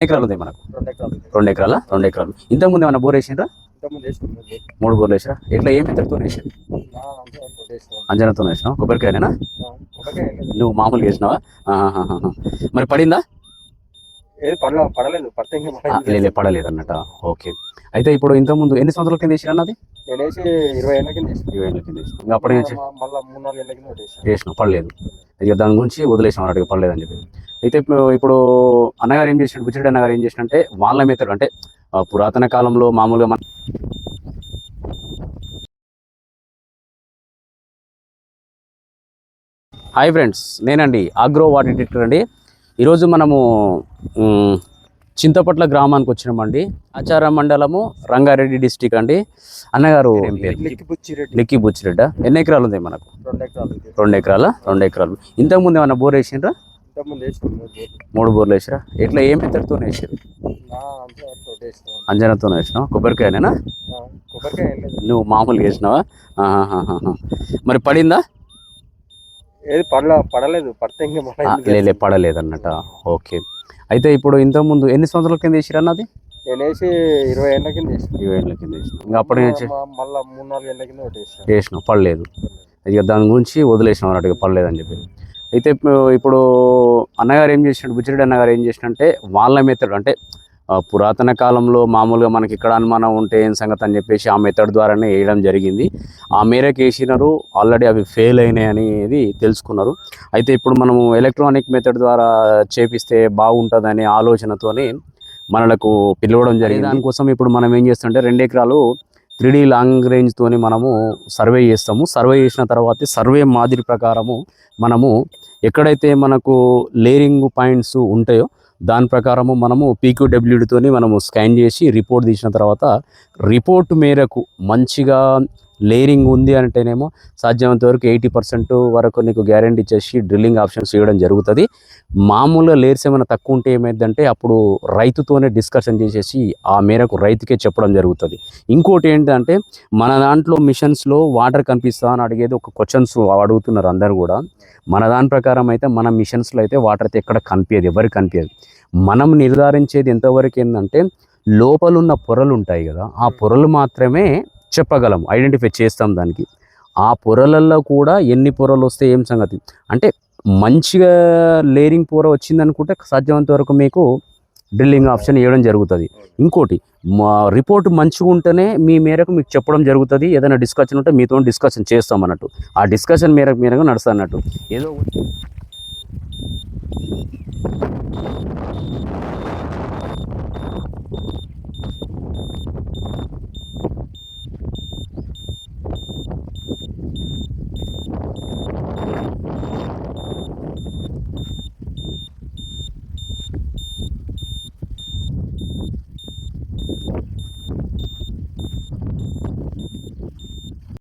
ఎకరాలు ఉంది మనకు? 2 ఎకరాలు. 2 ఎకరాలు. ఇంతకుముందు ఏమైనా బోర్ వేసిండ్రా? ఇంతకుముందు వేసినాం 3 బోర్లు వేసిరా? ఎట్లా ఏం మెత్తడితో వేసారు? అంజనతో వేసినావు? కొబ్బరికాయనేనా? నువ్వు మామూలుగా వేసినావా? ఆహాహాహా. మరి పడిందా? ఏది పడలేదు. పడితే పడలేదు అన్నట. ఓకే. అయితే ఇప్పుడు ఇంతకుముందు ఎన్ని సంవత్సరాల కింద వేసిరా అన్నది? నేను వేసి 20 ఏళ్ళ కింద వేసిన. 20 ఏళ్ళ కింద వేసినావు. ఇంకా అప్పటి నుంచి మళ్ళీ 3-4 ఏళ్ళ కింద వేసినావు, పడలేదు. ఇక దాని గురించి వదిలేసాం అన్నట్టుగా, పడలేదని చెప్పి. అయితే ఇప్పుడు అన్నగారు ఏం చేసినట్టు, బుచ్చిరెడ్డి అన్నగారు ఏం చేసినంటే వాళ్ళ మెథడ్ అంటే పురాతన కాలంలో మామూలుగా మన హాయ్ ఫ్రెండ్స్, నేనండి అగ్రో వాటర్ డిటెక్టర్ అండి. ఈరోజు మనము చింతపట్ల గ్రామానికి వచ్చినామండి. ఆచార మండలము, రంగారెడ్డి డిస్టిక్ అండి. అన్నగారు లిక్కి బుచ్చిరెడ్డి. ఎన్ని ఎకరాలు ఉంది మనకు? 2 ఎకరాలు. 2 ఎకరాలు. ఇంతకుముందు ఏమన్నా బోర్ వేసిండ్రా? ఇంతకుముందు వేసినాం 3 బోర్లు వేసిరా? ఎట్లా ఏం మెత్తడితో వేసారు? అంజనతో వేసినావు? కొబ్బరికాయనేనా? నువ్వు మామూలుగా వేసినావా? మరి పడిందా? ఏది పడలేదు. పడితే పడలేదు అన్నట. ఓకే. అయితే ఇప్పుడు ఇంతకుముందు ఎన్ని సంవత్సరాల కింద వేసిరా అన్నది? నేను వేసి 20 ఏళ్ళ కింద వేసిన. 20 ఏళ్ళ కింద వేసినావు. ఇంకా అప్పటి నుంచి మళ్ళీ 3-4 ఏళ్ళ కింద వేసినావు, పడలేదు. ఇక దాని గురించి వదిలేసినాం అన్నట్టుగా, పడలేదని చెప్పి. అయితే ఇప్పుడు అన్నగారు ఏం చేసినట్టు, బుచ్చిరెడ్డి అన్నగారు ఏం చేసినంటే వాళ్ళ మెథడ్ అంటే పురాతన కాలంలో మామూలుగా మనకి ఇక్కడ అనుమానం ఉంటే ఏం సంగతి అని చెప్పేసి ఆ మెథడ్ ద్వారానే వేయడం జరిగింది. ఆ మేరకు వేసినారు. ఆల్రెడీ అవి ఫెయిల్ అయినాయి అనేది తెలుసుకున్నారు. అయితే ఇప్పుడు మనము ఎలక్ట్రానిక్ మెథడ్ ద్వారా చేపిస్తే బాగుంటుందనే ఆలోచనతోనే మనకు పిలవడం జరిగింది. దానికోసం ఇప్పుడు మనం ఏం చేస్తుంటే 2 ఎకరాలు 3D లాంగ్ రేంజ్తోని మనము సర్వే చేస్తాము. సర్వే చేసిన తర్వాత సర్వే మాదిరి ప్రకారము మనము ఎక్కడైతే మనకు లేరింగ్ పాయింట్స్ ఉంటాయో దాని ప్రకారము మనము PQWDతోని మనము స్కాన్ చేసి రిపోర్ట్ తీసిన తర్వాత రిపోర్ట్ మేరకు మంచిగా లేరింగ్ ఉంది అంటేనేమో సాధ్యమైనంత వరకు 80% వరకు నీకు గ్యారెంటీ ఇచ్చేసి డ్రిల్లింగ్ ఆప్షన్స్ ఇవ్వడం జరుగుతుంది. మామూలుగా లేయర్స్ ఏమైనా తక్కువ ఉంటే ఏమైందంటే అప్పుడు రైతుతోనే డిస్కషన్ చేసేసి ఆ మేరకు రైతుకే చెప్పడం జరుగుతుంది. ఇంకోటి ఏంటంటే మన దాంట్లో మిషన్స్లో వాటర్ కనిపిస్తా అని అడిగేది ఒక క్వశ్చన్స్ అడుగుతున్నారు అందరు కూడా. మన దాని ప్రకారం అయితే మన మిషన్స్లో అయితే వాటర్ అయితే ఎక్కడ కనిపించదు, ఎవరికి కనిపించదు. మనం నిర్ధారించేది ఎంతవరకు ఏంటంటే లోపలున్న పొరలు ఉంటాయి కదా, ఆ పొరలు మాత్రమే చెప్పగలం, ఐడెంటిఫై చేస్తాం దానికి. ఆ పొరలలో కూడా ఎన్ని పొరలు వస్తే ఏం సంగతి అంటే మంచిగా లేరింగ్ పొర వచ్చిందనుకుంటే సాధ్యమైనంత వరకు మీకు డ్రిల్లింగ్ ఆప్షన్ ఇవ్వడం జరుగుతుంది. ఇంకోటి మా రిపోర్ట్ మంచిగా ఉంటేనే మీ మేరకు మీకు చెప్పడం జరుగుతుంది. ఏదైనా డిస్కషన్ ఉంటే మీతో డిస్కషన్ చేస్తాం అన్నట్టు. ఆ డిస్కషన్ మేరకు నడుస్తా అన్నట్టు. ఏదో